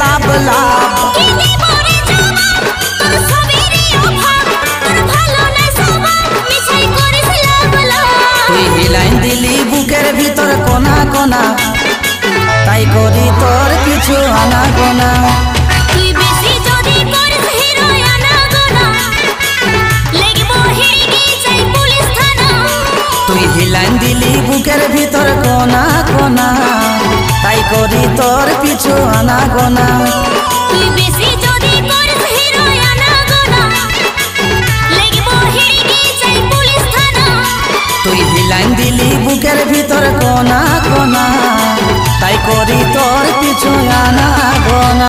লাভ লাভ। তুই হিলাইন দিলি বুকের ভিতর কোনা কোনা, তাই করি তোর কিছু আনা গোনা। তুই হিলাইন দিলি বুকের ভিতর কোনা কোনা, তাই করি তোর কিছু আনা গোনা।